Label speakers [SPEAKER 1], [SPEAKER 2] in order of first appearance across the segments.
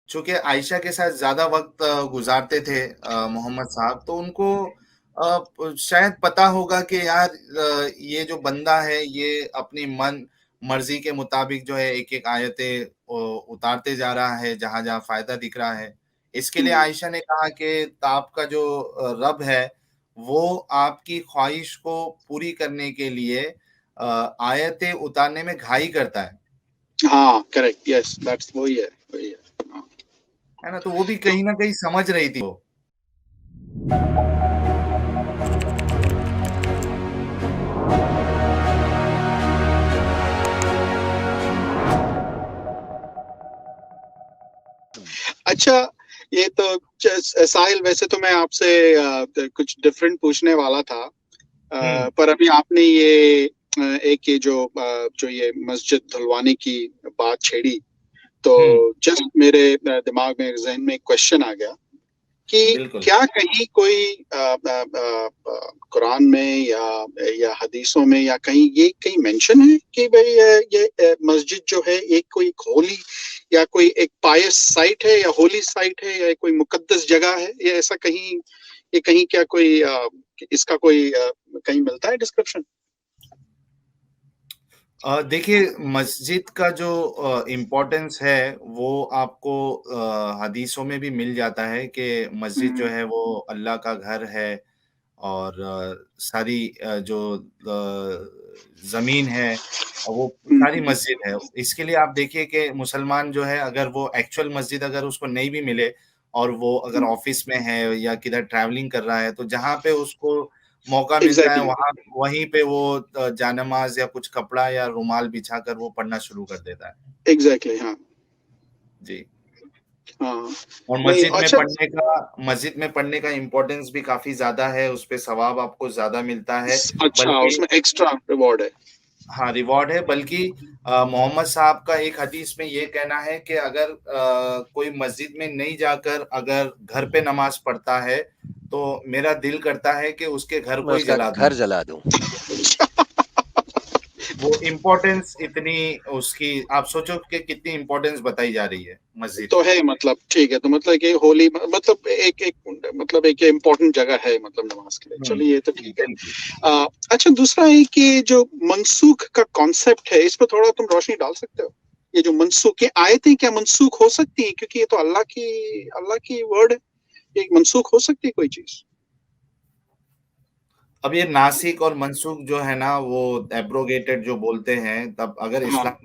[SPEAKER 1] चूँकि आयशा के साथ ज़्यादा वक़्त गुज़ारते थे मोहम्मद साहब, तो उनको शायद पता होगा कि यार ये जो बंदा है, ये अपनी मन मर्ज़ी के मुताबिक जो है एक-एक आयतें उतारते जा रहा है, जहाँ-जहाँ फ़ायदा दिख रहा है। इसके लिए
[SPEAKER 2] हम्म,
[SPEAKER 1] आयशा ने कहा कि आपका जो रब है, वो आपकी ख्वाहिश को पूरी करने के लिए आयतें उतारने में घाई करता
[SPEAKER 2] हाँ करेक्ट, यस, दैट्स वही है। हाँ।
[SPEAKER 1] है ना? तो वो भी
[SPEAKER 2] तो
[SPEAKER 1] कहीं न कहीं समझ रही थी वो।
[SPEAKER 2] अच्छा, ये तो साहिल, वैसे तो मैं आपसे कुछ डिफरेंट पूछने वाला था,
[SPEAKER 1] हुँ,
[SPEAKER 2] पर अभी आपने ये एक ये जो ये मस्जिद धुलवाने की बात छेड़ी, तो
[SPEAKER 1] हुँ,
[SPEAKER 2] जस्ट मेरे दिमाग में, जहन में एक क्वेश्चन आ गया कि
[SPEAKER 1] बिल्कुल।
[SPEAKER 2] क्या कहीं कोई कुरान में या हदीसों में या कहीं ये कहीं मेंशन है कि भाई ये मस्जिद जो है एक कोई होली या कोई एक पायस साइट है या होली साइट है या कोई मुकद्दस जगह है, या ऐसा कहीं, ये कहीं क्या कोई इसका कोई कहीं मिलता है डिस्क्रिप्शन?
[SPEAKER 1] देखिए मस्जिद का जो इम्पोर्टेंस है वो आपको हदीसों में भी मिल जाता है कि मस्जिद जो
[SPEAKER 2] हम्म,
[SPEAKER 1] है वो अल्लाह का घर है और सारी जो ज़मीन है वो सारी
[SPEAKER 2] हम्म,
[SPEAKER 1] मस्जिद है। इसके लिए आप देखिए कि मुसलमान जो है अगर वो एक्चुअल मस्जिद अगर उसको नहीं भी मिले और वो अगर ऑफ़िस में है या किधर ट्रैवलिंग कर रहा है तो जहाँ पे उसको मौका मिलता है
[SPEAKER 2] एग्जैक्टली,
[SPEAKER 1] वहाँ वहीं पे वो जानेमाज़ या कुछ कपड़ा या रुमाल बिछाकर वो पढ़ना शुरू कर देता है।
[SPEAKER 2] एग्जैक्टली, हाँ,
[SPEAKER 1] जी।
[SPEAKER 2] हाँ,
[SPEAKER 1] और
[SPEAKER 2] नहीं, अच्छा,
[SPEAKER 1] मस्जिद में पढ़ने का इम्पोर्टेंस भी काफ़ी ज़्यादा है, उसपे सवाब आपको ज़्यादा मिलता है,
[SPEAKER 2] अच्छा,
[SPEAKER 1] बल्कि
[SPEAKER 2] उसमें एक्स्ट्रा रिवॉर्ड है।
[SPEAKER 1] हाँ, रिवॉर्ड है बल्कि मोहम्मद साहब का एक हदीस में ये कहना है कि अगर कोई मस्जिद में नहीं जाकर अगर घर पे नमाज़ पढ़ता है, तो मेरा दिल करता है कि उसके घर
[SPEAKER 3] मैं
[SPEAKER 1] को ही
[SPEAKER 3] उसका
[SPEAKER 1] जला दूँ।
[SPEAKER 3] घर जला दूं।
[SPEAKER 1] वो इम्पोर्टेंस इतनी उसकी आप सोचो कि कितनी इम्पोर्टेंस बताई जा रही है मस्जिद
[SPEAKER 2] तो
[SPEAKER 1] की।
[SPEAKER 2] है, मतलब ठीक है, तो मतलब कि होली मतलब एक मतलब एक इम्पोर्टेंट जगह है, मतलब नमाज के लिए,
[SPEAKER 1] हुँ,
[SPEAKER 2] चलिए ये तो ठीक है।
[SPEAKER 1] बिल्कुल।
[SPEAKER 2] अच्छा, दूसरा है कि जो मनसूख का कॉन्सेप्ट है, इस पर थोड़ा तुम रोशनी डाल सकते हो? ये जो मनसूख की आयतें क्या मनसूख हो सकती है, क्योंकि ये तो अल्लाह की वर्ड है, एक मनसूख हो सकती है कोई चीज?
[SPEAKER 1] अब ये नासिक और मनसूख जो है ना वो एब्रोगेटेड जो बोलते हैं तब अगर
[SPEAKER 2] हाँ,
[SPEAKER 1] इस्लाम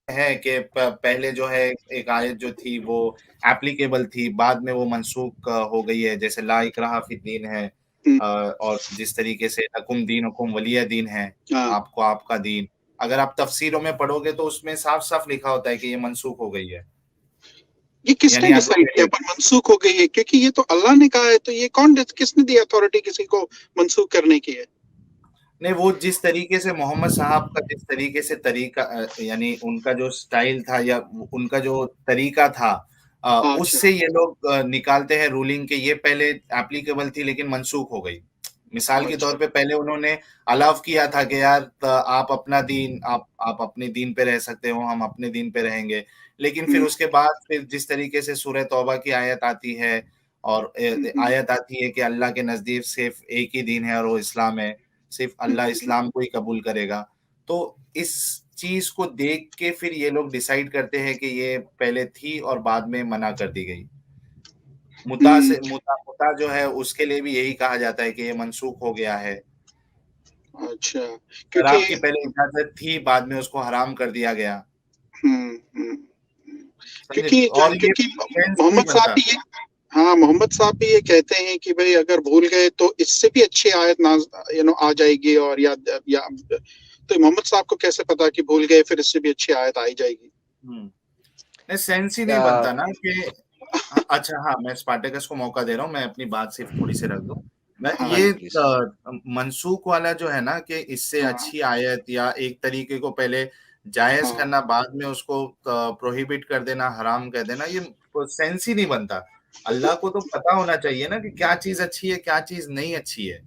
[SPEAKER 1] है कि पहले जो है एक आयत जो थी वो एप्लीकेबल थी, बाद में वो मनसूख हो गई है, जैसे ला इक्राहा फिद्दीन है
[SPEAKER 2] हम्म,
[SPEAKER 1] और जिस तरीके से लकुम दीनुकुम वलिय दीन है,
[SPEAKER 2] हाँ,
[SPEAKER 1] आपको आपका दीन। अगर आप तफसीरों में पढ़ोगे तो उसमें साफ-साफ लिखा होता है कि ये मनसूख हो गई है,
[SPEAKER 2] ये किसने
[SPEAKER 1] यानी
[SPEAKER 2] डिसाइड किया
[SPEAKER 1] एब्रोगेटेड।
[SPEAKER 2] पर मंसूख हो गई है? क्योंकि ये तो अल्लाह ने कहा है, तो ये किसने दी अथॉरिटी किसी को मंसूख करने की है?
[SPEAKER 1] नहीं, वो जिस तरीके से मोहम्मद साहब का जिस तरीके से तरीका यानी उनका जो स्टाइल था या उनका जो तरीका था
[SPEAKER 2] अच्छा,
[SPEAKER 1] उससे ये लोग निकालते हैं रूलिंग कि ये पहले एप्लीकेबल थी लेकिन मनसूख हो गई। मिसाल के
[SPEAKER 2] अच्छा,
[SPEAKER 1] तौर पे पहले उन्होंने अलाउ किया था कि यार आप अपना दीन आप अपने दीन पे रह सकते हो, हम अपने दीन पे रहेंगे। लेकिन फिर
[SPEAKER 2] हम्म,
[SPEAKER 1] उसके बाद फिर जिस तरीके से सूरह तौबा की आयत आती है और
[SPEAKER 2] हम्म,
[SPEAKER 1] आयत आती है कि अल्लाह के नज़दीक सिर्फ़ एक ही दीन है और वो इस्लाम है। सिर्फ अल्लाह
[SPEAKER 2] हम्म,
[SPEAKER 1] इस्लाम को ही कबूल करेगा। तो इस चीज़ को देख के फिर ये लोग डिसाइड करते हैं कि ये पहले थी और बाद में मना कर दी गई।
[SPEAKER 2] हम्म,
[SPEAKER 1] मुता जो है उसके लिए भी यही कहा जाता है कि ये मनसूख हो गया है।
[SPEAKER 2] अच्छा,
[SPEAKER 1] शराब
[SPEAKER 2] क्योंकि
[SPEAKER 1] की पहले इजाज़त थी, बाद में उसको हराम कर दिया गया।
[SPEAKER 2] हम्म, हम्म,
[SPEAKER 1] समझे?
[SPEAKER 2] क्योंकि
[SPEAKER 1] और ये
[SPEAKER 2] क्योंकि
[SPEAKER 1] सेंस नहीं
[SPEAKER 2] मोहम्मद साहब
[SPEAKER 1] बनता।
[SPEAKER 2] भी ये, हाँ, मोहम्मद साहब भी ये कहते हैं कि भाई अगर भूल गए तो इससे भी अच्छी आयत ना आ जाएगी, और या तो मोहम्मद साहब को कैसे पता कि भूल गए फिर इससे भी अच्छी आयत आ ही जाएगी?
[SPEAKER 1] हुँ। नहीं सेंस ही नहीं
[SPEAKER 3] आ,
[SPEAKER 1] बनता ना कि अच्छा हाँ, मैं स्पार्टैकस को मौका दे रहा हूँ, मैं अपनी बात सिर्फ़ थोड़ी-सी रख दूँ। मैं
[SPEAKER 2] हाँ,
[SPEAKER 3] हाँ
[SPEAKER 1] ये
[SPEAKER 3] जी प्लीज।
[SPEAKER 1] मनसूख वाला जो है ना कि इससे
[SPEAKER 2] हाँ,
[SPEAKER 1] अच्छी आयत या एक तरीके को पहले जायज़
[SPEAKER 2] हाँ,
[SPEAKER 1] करना, बाद में उसको प्रोहिबिट कर देना, हराम कर देना, ये सेंस ही नहीं बनता। अल्लाह को तो पता होना चाहिए ना कि क्या चीज़ अच्छी है, क्या चीज़ नहीं अच्छी है।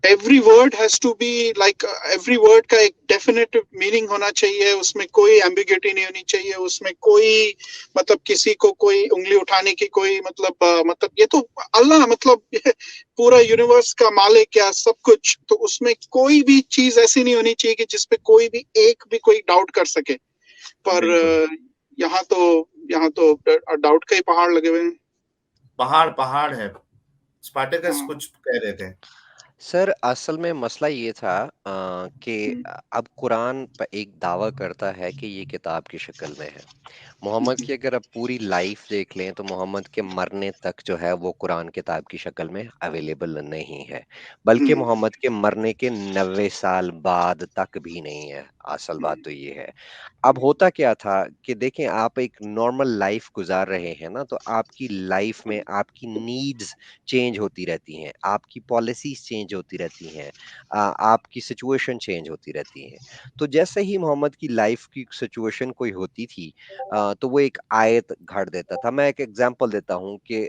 [SPEAKER 2] every word has to be like every word का एक definite meaning होना चाहिए, उसमें कोई ambiguity नहीं होनी चाहिए, उसमें कोई मतलब किसी को कोई उंगली उठाने की कोई मतलब ये तो अल्लाह मतलब पूरा यूनिवर्स का मालिक या सब कुछ, तो उसमें कोई भी चीज ऐसी नहीं होनी चाहिए कि जिसपे कोई भी एक भी कोई डाउट कर सके। पर
[SPEAKER 1] बिल्कुल।
[SPEAKER 2] यहाँ तो डाउट का ही पहाड़ लगे हुए हैं।
[SPEAKER 1] पहाड़ है। स्पार्टैकस
[SPEAKER 2] हाँ।
[SPEAKER 1] कुछ कह रहे थे।
[SPEAKER 3] सर असल में मसला ये था कि
[SPEAKER 2] हम्म,
[SPEAKER 3] अब कुरान एक दावा करता है कि ये किताब की शक्ल में है। मोहम्मद की अगर आप पूरी लाइफ देख लें तो मोहम्मद के मरने तक जो है वो कुरान किताब की शक्ल में अवेलेबल नहीं है, बल्कि
[SPEAKER 2] हम्म,
[SPEAKER 3] मोहम्मद के मरने के 90 साल बाद तक भी नहीं है। असल बात तो ये है। अब होता क्या था कि देखें, आप एक नॉर्मल लाइफ गुजार रहे हैं ना, तो आपकी लाइफ में आपकी नीड्स चेंज होती रहती हैं, आपकी पॉलिसीज चेंज होती रहती हैं, आपकी सिचुएशन चेंज होती रहती है। तो जैसे ही मोहम्मद की लाइफ की सिचुएशन कोई होती थी, तो वो एक आयत घड़ देता था। मैं एक एग्जांपल देता हूँ कि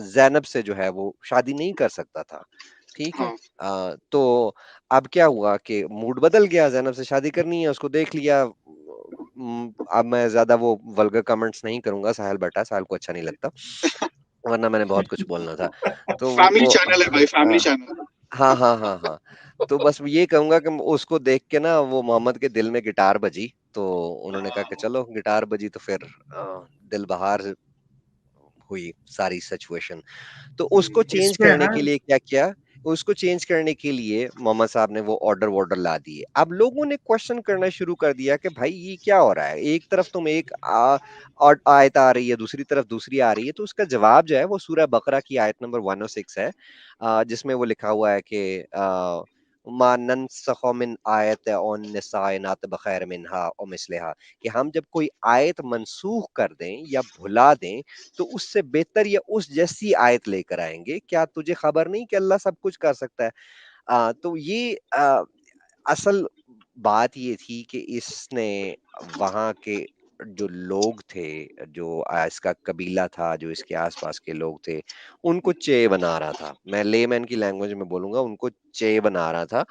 [SPEAKER 3] ज़ैनब से जो है वो शादी नहीं कर सकता था, ठीक है।
[SPEAKER 2] हाँ,
[SPEAKER 3] तो अब क्या हुआ कि मूड बदल गया, ज़ैनब से शादी करनी है, उसको देख लिया। अब मैं ज़्यादा वो वल्गर कमेंट्स नहीं करूँगा, साहिल बैठा है, साहिल को अच्छा नहीं लगता, वरना मैंने बहुत कुछ बोलना था। तो
[SPEAKER 2] फैमिली
[SPEAKER 3] वो
[SPEAKER 2] चैनल है भाई, फैमिली चैनल।
[SPEAKER 3] हाँ, हाँ, हाँ, हाँ। तो बस ये कहूँगा कि उसको देख के ना वो मोहम्मद के दिल में गिटार बजी, तो उन्होंने कहा कि चलो गिटार बजी तो फिर दिल बहार हुई सारी सिचुएशन। तो उसको चेंज
[SPEAKER 1] इसमें है
[SPEAKER 3] करने
[SPEAKER 1] ना।
[SPEAKER 3] के लिए क्या किया, उसको चेंज करने के लिए मोहम्मद साहब ने वो ऑर्डर ला दिए। अब लोगों ने क्वेश्चन करना शुरू कर दिया कि भाई ये क्या हो रहा है? एक तरफ तुम एक और आयत आ रही है, दूसरी तरफ दूसरी आ रही है। तो उसका जवाब जो है वो सूरह बकरा की आयत नंबर 106 है, जिसमें वो लिखा हुआ है कि मा नन्सख़ मिन आयत औ निसाए नात बखैर मिनहा औ मिस्लिहा, कि हम जब कोई आयत मनसूख कर दें या भुला दें तो उससे बेहतर या उस जैसी आयत लेकर आएंगे। क्या तुझे खबर नहीं कि अल्लाह सब कुछ कर सकता है? तो ये असल बात ये थी कि इसने वहां के जो लोग थे, जो इसका कबीला था, जो इसके आसपास के लोग थे, उनको चे बना रहा था। मैं लेमैन की लैंग्वेज में बोलूंगा, उनको चे बना रहा था।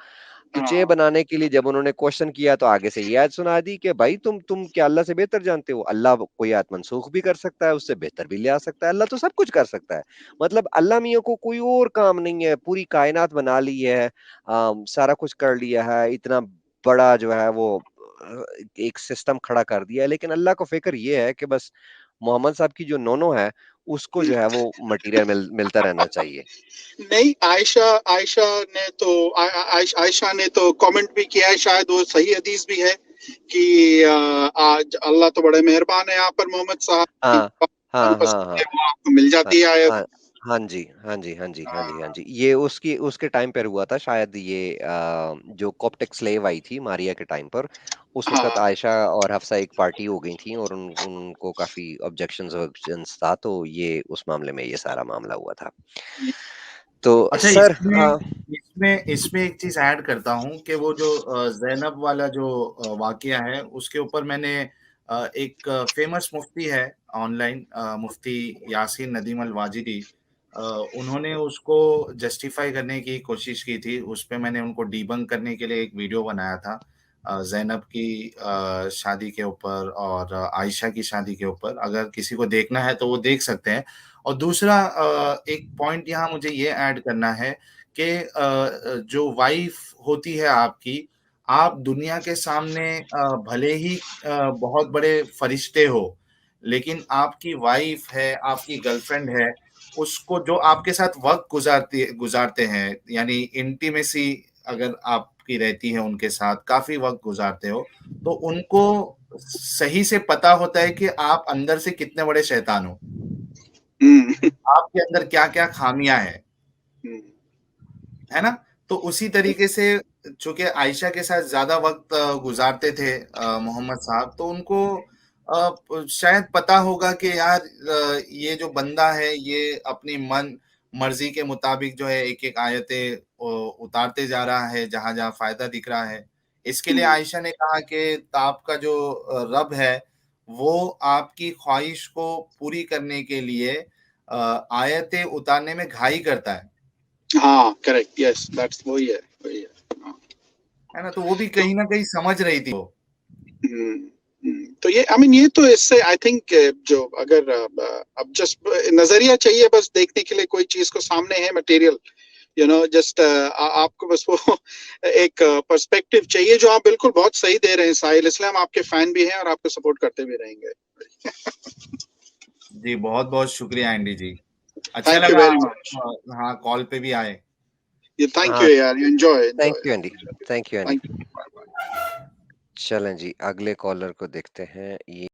[SPEAKER 3] तो चे
[SPEAKER 2] हाँ,
[SPEAKER 3] बनाने के लिए जब उन्होंने क्वेश्चन किया तो आगे से ये आयत सुना दी कि भाई तुम क्या अल्लाह से बेहतर जानते हो? अल्लाह कोई आयत मनसूख भी कर सकता है, उससे बेहतर भी ले आ सकता है, अल्लाह तो सब कुछ कर सकता है। मतलब अल्लाह मियाँ को कोई और काम नहीं है, पूरी कायनात बना ली है, सारा कुछ कर लिया है, इतना बड़ा जो है वो एक सिस्टम खड़ा कर दिया है, लेकिन अल्लाह को फिक्र ये है कि बस मोहम्मद साहब की जो नोनो है उसको जो है वो मटेरियल मिलता रहना चाहिए।
[SPEAKER 2] नहीं, आयशा आयशा ने तो आयशा ने तो कमेंट भी किया है, शायद वो सही हदीस भी है कि आज अल्लाह तो बड़े मेहरबान है, यहाँ पर मोहम्मद साहब की
[SPEAKER 3] हाँ, हाँ, हाँ,
[SPEAKER 2] पसंद
[SPEAKER 3] हाँ,
[SPEAKER 2] है वो आपको मिल
[SPEAKER 3] हाँ,
[SPEAKER 2] जाती है आयत।
[SPEAKER 3] हाँ, हाँ जी, हाँ जी, हाँ जी, हाँ जी, हाँ जी। ये उसकी उसके टाइम पर हुआ था शायद, ये जो कॉप्टिक स्लेव आई थी मारिया के टाइम पर, उस वक़्त
[SPEAKER 2] हाँ,
[SPEAKER 3] आयशा और हफ्सा एक पार्टी हो गई थी और उनको काफ़ी ऑब्जेक्शंस था, तो ये उस मामले में ये सारा मामला हुआ था। तो
[SPEAKER 1] अच्छा,
[SPEAKER 3] सर
[SPEAKER 1] इसमें इसमें एक चीज़ ऐड करता हूँ कि वो जो ज़ैनब वाला जो वाक़या है, उसके ऊपर मैंने एक फ़ेमस मुफ्ती है ऑनलाइन, मुफ्ती यासीन नदीम अल-वाजिदी, उन्होंने उसको जस्टिफ़ाई करने की कोशिश की थी। उसपे मैंने उनको डिबंक करने के लिए एक वीडियो बनाया था, ज़ैनब की शादी के ऊपर और आयशा की शादी के ऊपर। अगर किसी को देखना है तो वो देख सकते हैं। और दूसरा एक पॉइंट यहाँ मुझे ये ऐड करना है कि जो वाइफ़ होती है आपकी, आप दुनिया के सामने भले ही बहुत बड़े फरिश्ते हो, लेकिन आपकी वाइफ़ है, आपकी गर्लफ्रेंड है, उसको जो आपके साथ वक़्त गुज़ारते हैं, यानी इंटिमेसी अगर आपकी रहती है उनके साथ, काफ़ी वक़्त गुज़ारते हो, तो उनको सही से पता होता है कि आप अंदर से कितने बड़े शैतान हो।
[SPEAKER 2] हम्म,
[SPEAKER 1] आपके अंदर क्या-क्या ख़ामियाँ हैं,
[SPEAKER 2] हम्म,
[SPEAKER 1] है ना? तो उसी तरीके से चूँकि आयशा के साथ ज़्यादा वक़्त गुज़ारते थे मोहम्मद साहब, तो उनको शायद पता होगा कि यार ये जो बंदा है, ये अपनी मन मर्ज़ी के मुताबिक जो है एक-एक आयतें उतारते जा रहा है, जहाँ-जहाँ फ़ायदा दिख रहा है। इसके लिए
[SPEAKER 2] हम्म,
[SPEAKER 1] आयशा ने कहा कि आपका जो रब है, वो आपकी ख़्वाहिश को पूरी करने के लिए आयतें उतारने में घाई करता है।
[SPEAKER 2] हाँ करेक्ट, यस, दैट्स वही है।
[SPEAKER 1] है ना? तो वो भी कहीं ना कहीं समझ रही थी वो।
[SPEAKER 2] तो ये आई मीन ये तो इससे आई थिंक जो अगर अब जस्ट नजरिया चाहिए बस देखने के लिए, कोई चीज को सामने है मटेरियल, यू नो, जस्ट आपको बस वो एक पर्सपेक्टिव चाहिए, जो आप बिल्कुल बहुत सही दे रहे हैं साहिल, इसलिए हम आपके फैन भी हैं और आपको सपोर्ट करते भी रहेंगे।
[SPEAKER 1] जी बहुत बहुत शुक्रिया एंडी जी, अच्छा
[SPEAKER 2] थैंक यू
[SPEAKER 1] लगा
[SPEAKER 2] वेरी
[SPEAKER 1] आप
[SPEAKER 2] मच।
[SPEAKER 1] हाँ कॉल पे भी आए।
[SPEAKER 2] ये थैंक
[SPEAKER 3] हाँ,
[SPEAKER 2] यू यार, you enjoy
[SPEAKER 3] thank
[SPEAKER 2] enjoy.
[SPEAKER 3] You Andy, thank you Andy.
[SPEAKER 2] Thank you.
[SPEAKER 3] चलें जी, अगले कॉलर को देखते हैं। ये